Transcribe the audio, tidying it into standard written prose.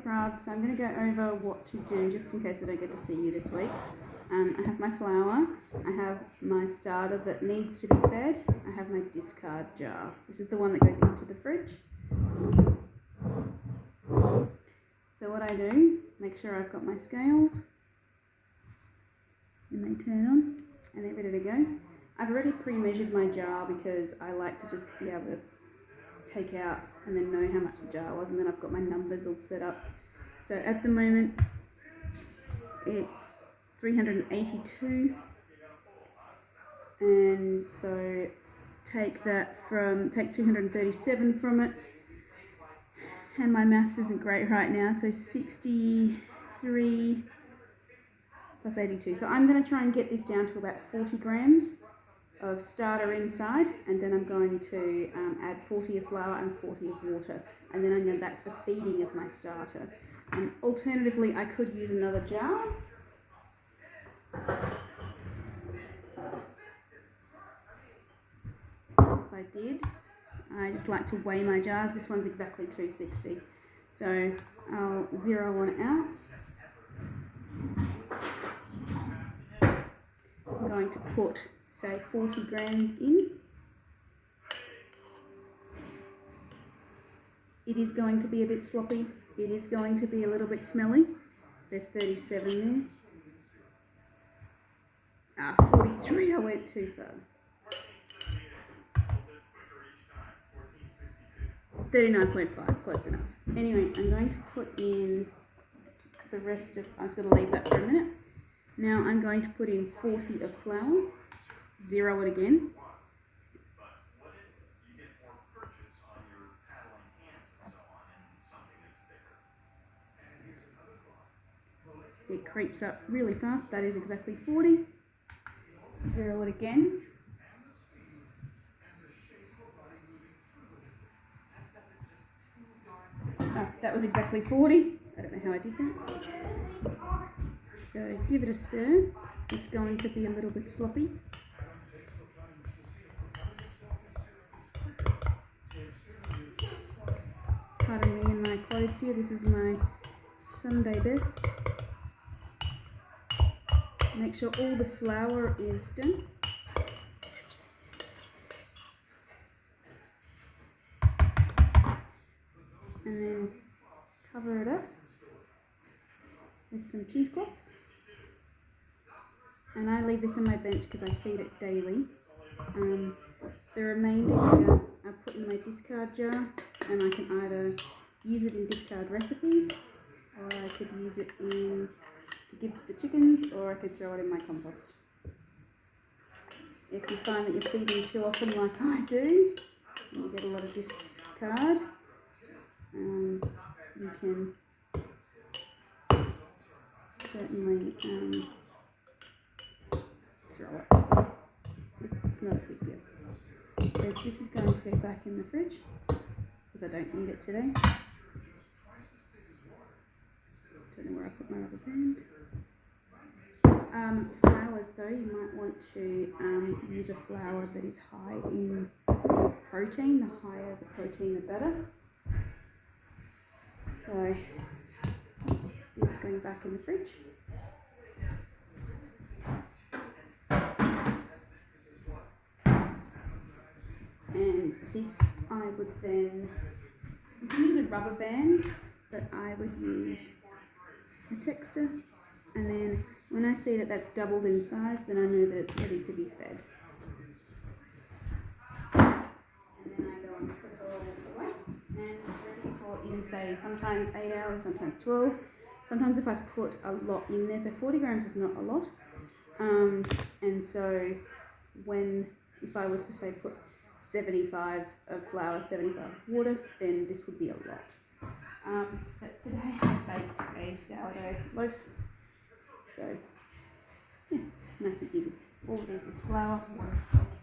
rub, so I'm going to go over what to do just in case I don't get to see you this week. I have my flour, I have my starter that needs to be fed, I have my discard jar, which is the one that goes into the fridge. So what I do, make sure I've got my scales, and they turn on, and they're ready to go. I've already pre-measured my jar because I like to just be able to take out and then know how much the jar was, and then I've got my numbers all set up. So at the moment it's 382, and so take 237 from it, and my maths isn't great right now, so 63 plus 82. So I'm going to try and get this down to about 40 grams of starter inside, and then I'm going to add 40 of flour and 40 of water, and then I know that's the feeding of my starter. And alternatively, I could use another jar. If I did, I just like to weigh my jars. This one's exactly 260, so I'll zero one out. I'm going to put, say, 40 grams in. It is going to be a bit sloppy. It is going to be a little bit smelly. There's 37 there. 43, I went too far. 39.5, close enough. Anyway, I'm going to put in the rest of, I'm just going to leave that for a minute. Now I'm going to put in 40 of flour, zero it again. It creeps up really fast, that is exactly 40. Zero it again. Oh, that was exactly 40. I don't know how I did that. So give it a stir. It's going to be a little bit sloppy. Pardon me in my clothes here, this is my Sunday best. Make sure all the flour is done. And then cover it up with some cheesecloth. And I leave this on my bench because I feed it daily. The remainder I put in my discard jar, and I can either use it in discard recipes, or I could use it to give to the chickens, or I could throw it in my compost. If you find that you're feeding too often like I do, and you get a lot of discard, you can certainly throw it. It's not a big deal. So this is going to go back in the fridge because I don't need it today. Don't know where I put my rubber band. Flours though, you might want to use a flour that is high in protein. The higher the protein, the better. So this is going back in the fridge. And this I would then, you can use a rubber band, but I would use a texture. And then when I see that that's doubled in size, then I know that it's ready to be fed. And then I go and put it all away. And it's ready for in, say, sometimes 8 hours, sometimes 12. Sometimes if I've put a lot in there, so 40 grams is not a lot. And so if I was to say put 75 of flour, 75 of water, then this would be a lot. But today I baked a sourdough loaf. So, yeah, nice and easy. All it is flour, water, salt.